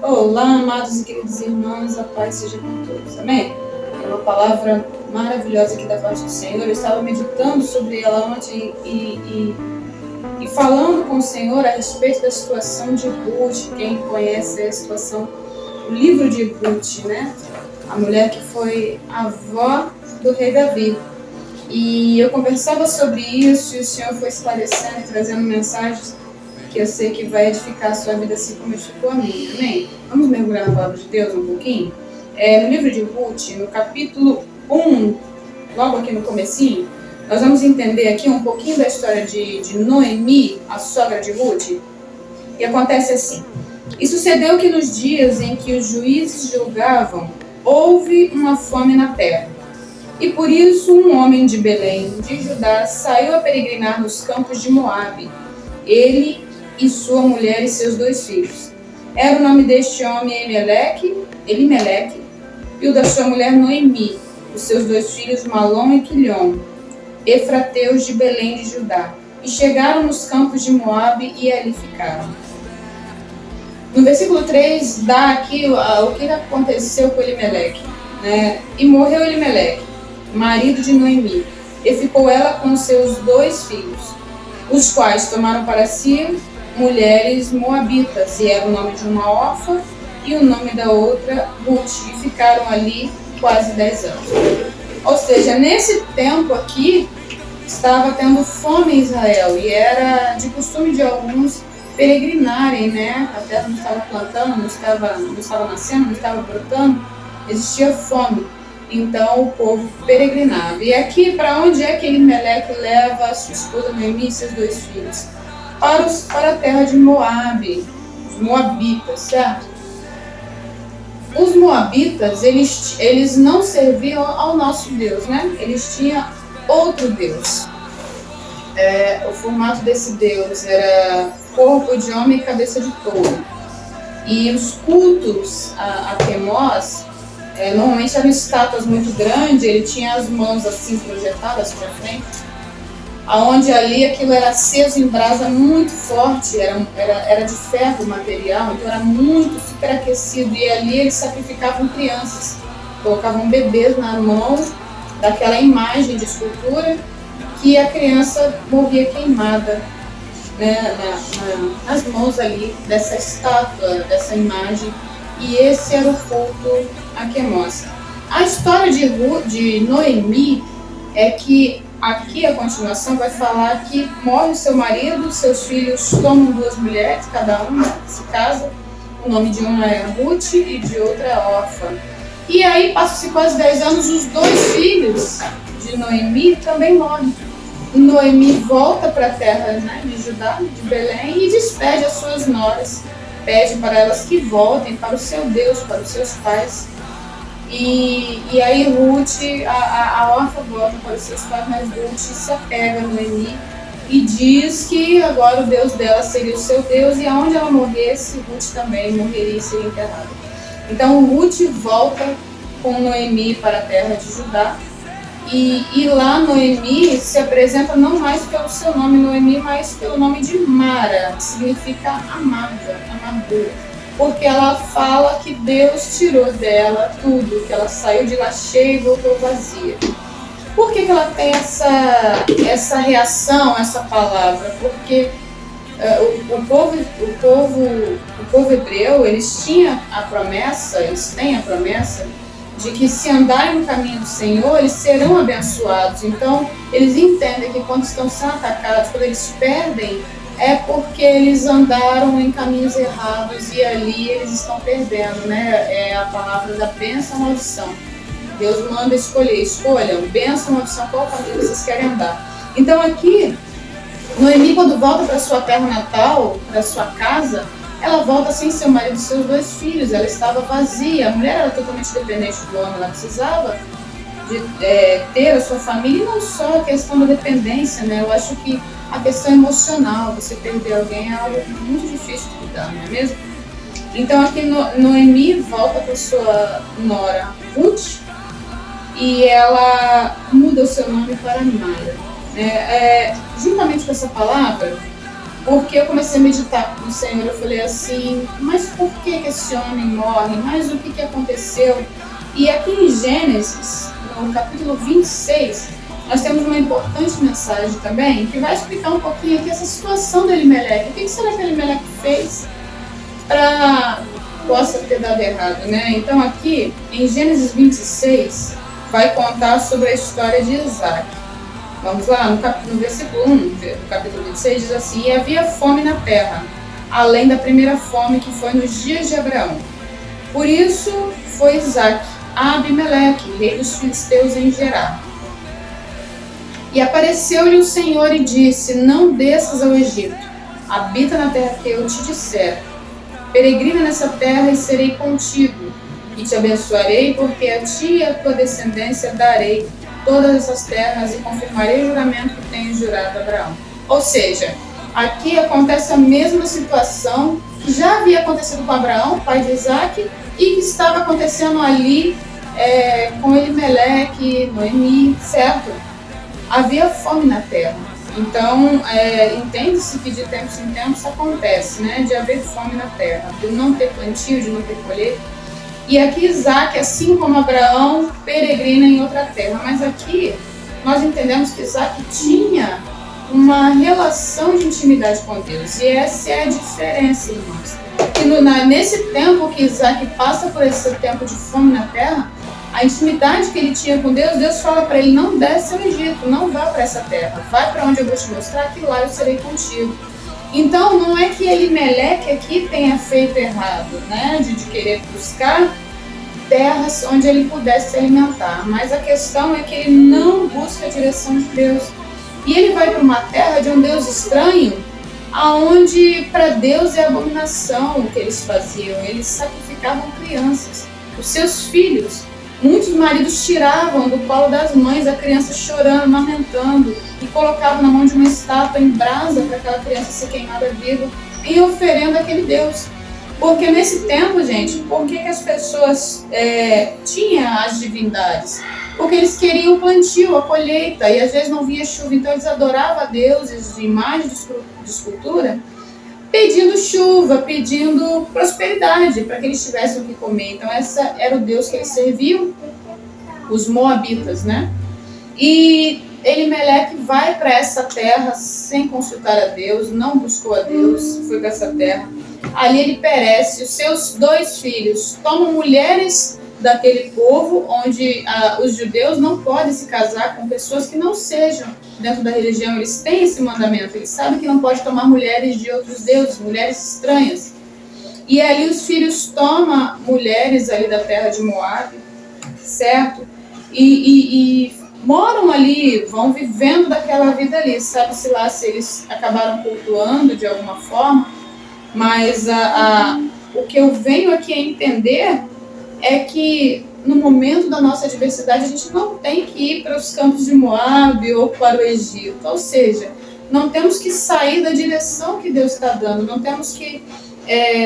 Olá, amados e queridos irmãos, a paz seja com todos, amém? É uma palavra maravilhosa aqui da parte do Senhor. Eu estava meditando sobre ela ontem e falando com o Senhor a respeito da situação de Ruth. Quem conhece a situação, o livro de Ruth, né? A mulher que foi avó do rei Davi. E eu conversava sobre isso e o Senhor foi esclarecendo e trazendo mensagens que eu sei que vai edificar a sua vida assim como edificou a minha, amém? Vamos mergulhar na palavra de Deus um pouquinho? No livro de Ruth, no capítulo 1, logo aqui no comecinho, nós vamos entender aqui um pouquinho da história de Noemi, a sogra de Ruth. E acontece assim: e sucedeu que nos dias em que os juízes julgavam, houve uma fome na terra. E por isso um homem de Belém, de Judá, saiu a peregrinar nos campos de Moabe. Ele e sua mulher e seus 2 filhos. Era o nome deste homem Elimeleque, e o da sua mulher Noemi, os seus 2 filhos Malom e Quilion, efrateus de Belém de Judá. E chegaram nos campos de Moabe e ali ficaram. No versículo 3 dá aqui o que aconteceu com Elimeleque, né? E morreu Elimeleque, marido de Noemi, e ficou ela com os seus 2 filhos, os quais tomaram para si mulheres moabitas, e era o nome de uma órfã e o nome da outra Ruth, e ficaram ali quase 10 anos. Ou seja, nesse tempo aqui estava tendo fome em Israel, e era de costume de alguns peregrinarem, né? A terra não estava plantando, não estava nascendo, não estava brotando, existia fome. Então o povo peregrinava. E aqui, para onde é que Elimeleque leva a sua esposa Noemi e seus 2 filhos? Para a terra de Moabe, os moabitas, certo? Os moabitas, eles não serviam ao nosso Deus, né? Eles tinham outro Deus. O formato desse Deus era corpo de homem e cabeça de touro. E os cultos a Quemós, normalmente eram estátuas muito grandes, ele tinha as mãos assim projetadas para frente, aonde ali aquilo era aceso em brasa muito forte, era de ferro o material, então era muito superaquecido, e ali eles sacrificavam crianças, colocavam bebês na mão daquela imagem de escultura, que a criança morria queimada, né, nas mãos ali dessa estátua, dessa imagem, e esse era o culto a Quemós. A história de Noemi é que aqui a continuação vai falar que morre o seu marido, seus filhos tomam 2 mulheres, cada uma se casa, o nome de uma é Ruth e de outra é Orfa. E aí passam-se quase 10 anos, os 2 filhos de Noemi também morrem. Noemi volta para a terra, né, de Judá, de Belém, e despede as suas noras, pede para elas que voltem para o seu Deus, para os seus pais. E aí Ruth, a órfã volta para os seus pais, mas Ruth se apega a Noemi e diz que agora o Deus dela seria o seu Deus, e aonde ela morresse, Ruth também morreria e seria enterrada. Então Ruth volta com Noemi para a terra de Judá, e lá Noemi se apresenta não mais pelo seu nome Noemi, mas pelo nome de Mara, que significa amada, amadora. Porque ela fala que Deus tirou dela tudo, que ela saiu de lá cheia e voltou vazia. Por que ela tem essa reação, essa palavra? Porque o povo hebreu, eles têm a promessa de que se andarem no caminho do Senhor, eles serão abençoados. Então, eles entendem que quando estão sendo atacados, quando eles perdem, é porque eles andaram em caminhos errados e ali eles estão perdendo, né? É a palavra da bênção e maldição. Deus manda escolham, bênção e maldição, qual caminho vocês querem andar. Então aqui, Noemi, quando volta para sua terra natal, para sua casa, ela volta sem seu marido e seus 2 filhos, ela estava vazia, a mulher era totalmente dependente do homem, ela precisava de ter a sua família, e não só a questão da dependência, né? Eu acho que a questão emocional, você perder alguém é algo muito difícil de lidar, não é mesmo? Então aqui Noemi volta para sua nora Ruth, e ela muda o seu nome para Mara. Juntamente com essa palavra, porque eu comecei a meditar com o Senhor. Eu falei assim, mas por que esse homem morre? Mas o que aconteceu? E aqui em Gênesis, no capítulo 26, nós temos uma importante mensagem também, que vai explicar um pouquinho aqui essa situação do Elimeleque. O que será que Elimeleque fez para possa ter dado errado, né? Então aqui, em Gênesis 26, vai contar sobre a história de Isaac. Vamos lá, no versículo 1 do capítulo 26 diz assim: E havia fome na terra, além da primeira fome que foi nos dias de Abraão. Por isso foi Isaac a Abimeleque, rei dos filisteus em Gerar. E apareceu-lhe o Senhor e disse: Não desças ao Egito, habita na terra que eu te disser. Peregrina nessa terra e serei contigo, e te abençoarei, porque a ti e a tua descendência darei todas essas terras e confirmarei o juramento que tenho jurado a Abraão. Ou seja, aqui acontece a mesma situação que já havia acontecido com Abraão, pai de Isaac, e que estava acontecendo ali com Elimeleque, Noemi, certo? Havia fome na terra. Então, entende-se que de tempos em tempos acontece, né? De haver fome na terra, de não ter plantio, de não ter colheita. E aqui Isaac, assim como Abraão, peregrina em outra terra. Mas aqui nós entendemos que Isaac tinha uma relação de intimidade com Deus. E essa é a diferença, irmãos. Que nesse tempo que Isaac passa por esse tempo de fome na terra, a intimidade que ele tinha com Deus, Deus fala para ele: não desce ao Egito, não vá para essa terra. Vai para onde eu vou te mostrar, que lá eu serei contigo. Então, não é que Elimeleque aqui tenha feito errado, né, de querer buscar terras onde ele pudesse se alimentar, mas a questão é que ele não busca a direção de Deus. E ele vai para uma terra de um Deus estranho, aonde para Deus é abominação o que eles faziam. Eles sacrificavam crianças, os seus filhos. Muitos maridos tiravam do colo das mães a criança chorando, lamentando, e colocavam na mão de uma estátua em brasa para aquela criança ser queimada viva, em oferenda àquele Deus. Porque nesse tempo, gente, por que as pessoas tinham as divindades? Porque eles queriam o plantio, a colheita, e às vezes não via chuva, então eles adoravam a deuses de imagem de escultura, pedindo chuva, pedindo prosperidade, para que eles tivessem o que comer. Então essa era o Deus que eles serviam, os moabitas, né? E Elimeleque vai para essa terra sem consultar a Deus, não buscou a Deus, foi para essa terra. Ali ele perece, os seus 2 filhos tomam mulheres daquele povo, onde os judeus não podem se casar com pessoas que não sejam dentro da religião. Eles têm esse mandamento, eles sabem que não pode tomar mulheres de outros deuses, mulheres estranhas. E ali os filhos tomam mulheres ali da terra de Moabe, certo? E moram ali, vão vivendo daquela vida ali. Sabe-se lá se eles acabaram cultuando de alguma forma, mas o que eu venho aqui a entender é que no momento da nossa adversidade a gente não tem que ir para os campos de Moabe ou para o Egito. Ou seja, não temos que sair da direção que Deus está dando, não temos que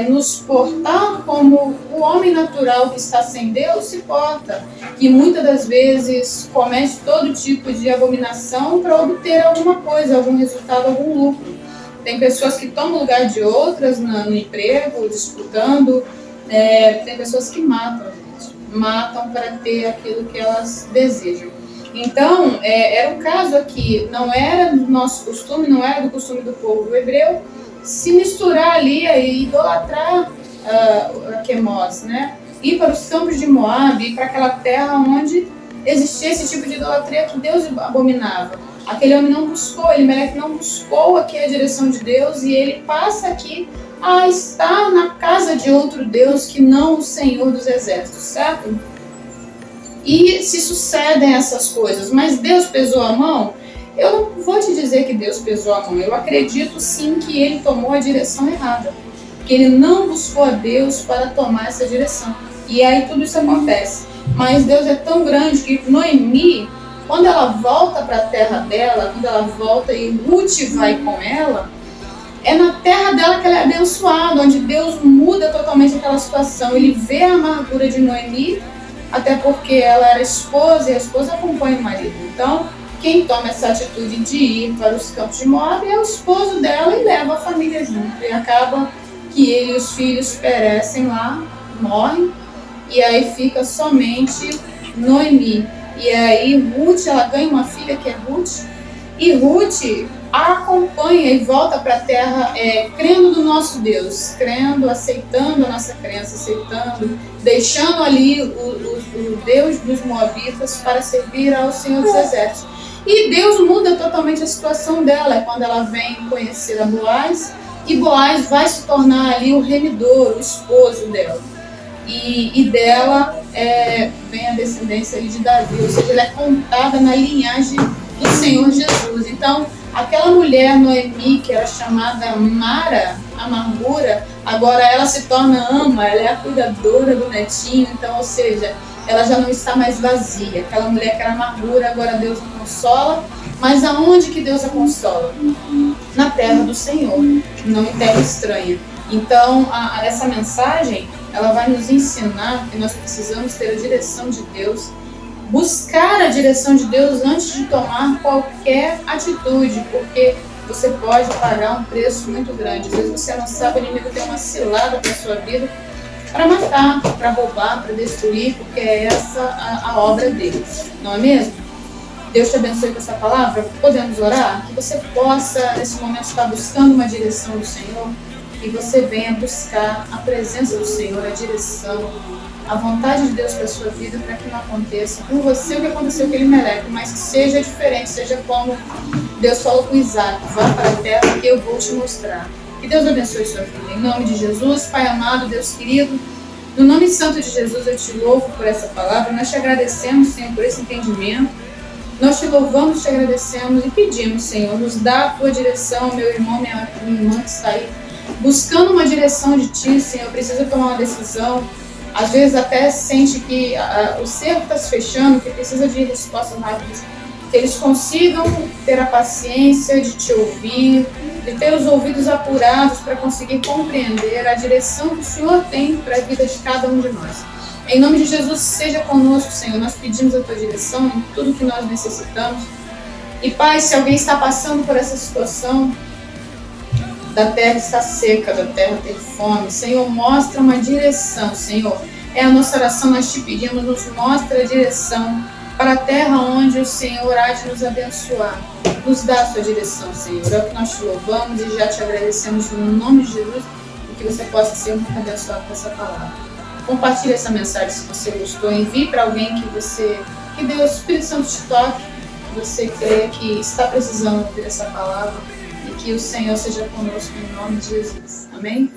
nos portar como o homem natural que está sem Deus se porta, que muitas das vezes comete todo tipo de abominação para obter alguma coisa, algum resultado, algum lucro. Tem pessoas que tomam lugar de outras no emprego, disputando. Tem pessoas que matam, gente. Matam para ter aquilo que elas desejam. Então, era um caso aqui, não era do nosso costume, não era do costume do povo hebreu, se misturar ali e idolatrar a Quemos, né? Ir para os campos de Moabe, ir para aquela terra onde existia esse tipo de idolatria que Deus abominava. Aquele homem não buscou, Elimeleque não buscou aqui a direção de Deus, e ele passa aqui a estar na casa de outro Deus que não o Senhor dos Exércitos, certo? E se sucedem essas coisas, mas Deus pesou a mão? Eu não vou te dizer que Deus pesou a mão, eu acredito sim que ele tomou a direção errada, que ele não buscou a Deus para tomar essa direção, e aí tudo isso acontece. Mas Deus é tão grande que Noemi, quando ela volta para a terra dela, quando ela volta e Ruth vai com ela, é na terra dela que ela é abençoada, onde Deus muda totalmente aquela situação. Ele vê a amargura de Noemi, até porque ela era esposa e a esposa acompanha o marido. Então, o quem toma essa atitude de ir para os campos de Moab é o esposo dela e leva a família junto. E acaba que ele e os filhos perecem lá, morrem, e aí fica somente Noemi. E aí Ruth, ela ganha uma filha que é Ruth, e Ruth a acompanha e volta para a terra crendo no nosso Deus, crendo, aceitando a nossa crença, aceitando, deixando ali o Deus dos Moabitas para servir ao Senhor dos Exércitos. E Deus muda totalmente a situação dela quando ela vem conhecer a Boaz, e Boaz vai se tornar ali o remidor, o esposo dela. E dela vem a descendência de Davi, ou seja, ela é contada na linhagem do Senhor Jesus. Então, aquela mulher Noemi, que era chamada Mara, amargura, agora ela se torna Ama, ela é a cuidadora do netinho. Então, ou seja, ela já não está mais vazia. Aquela mulher que era amargura, agora Deus a consola. Mas aonde que Deus a consola? Na terra do Senhor, não em terra estranha. Então, essa mensagem, ela vai nos ensinar que nós precisamos ter a direção de Deus, buscar a direção de Deus antes de tomar qualquer atitude, porque você pode pagar um preço muito grande. Às vezes você não sabe, o inimigo tem uma cilada para a sua vida para matar, para roubar, para destruir, porque é essa a obra dele, não é mesmo? Deus te abençoe com essa palavra. Podemos orar? Que você possa, nesse momento, estar buscando uma direção do Senhor, e você venha buscar a presença do Senhor, a direção, a vontade de Deus para a sua vida, para que não aconteça com você o que aconteceu com Elimelec, mas que seja diferente, seja como Deus falou com Isaac: vá para a terra que eu vou te mostrar. Que Deus abençoe sua vida. Em nome de Jesus, Pai amado, Deus querido, no nome santo de Jesus eu te louvo por essa palavra. Nós te agradecemos, Senhor, por esse entendimento. Nós te louvamos, te agradecemos e pedimos, Senhor, nos dá a tua direção. Meu irmão, minha irmã que está aí buscando uma direção de ti, Senhor, precisa tomar uma decisão. Às vezes até sente que o cerco está se fechando, que precisa de respostas rápidas. Que eles consigam ter a paciência de te ouvir, de ter os ouvidos apurados para conseguir compreender a direção que o Senhor tem para a vida de cada um de nós. Em nome de Jesus, seja conosco, Senhor. Nós pedimos a tua direção em tudo que nós necessitamos. E Pai, se alguém está passando por essa situação, da terra está seca, da terra tem fome, Senhor, mostra uma direção, Senhor. É a nossa oração, nós te pedimos, nos mostra a direção para a terra onde o Senhor há de nos abençoar. Nos dá a sua direção, Senhor. É o que nós te louvamos e já te agradecemos no nome de Jesus, e que você possa ser muito abençoado com essa palavra. Compartilhe essa mensagem se você gostou, envie para alguém que Deus, o Espírito Santo te toque, que você crê que está precisando ouvir essa palavra, e que o Senhor seja conosco em nome de Jesus. Amém?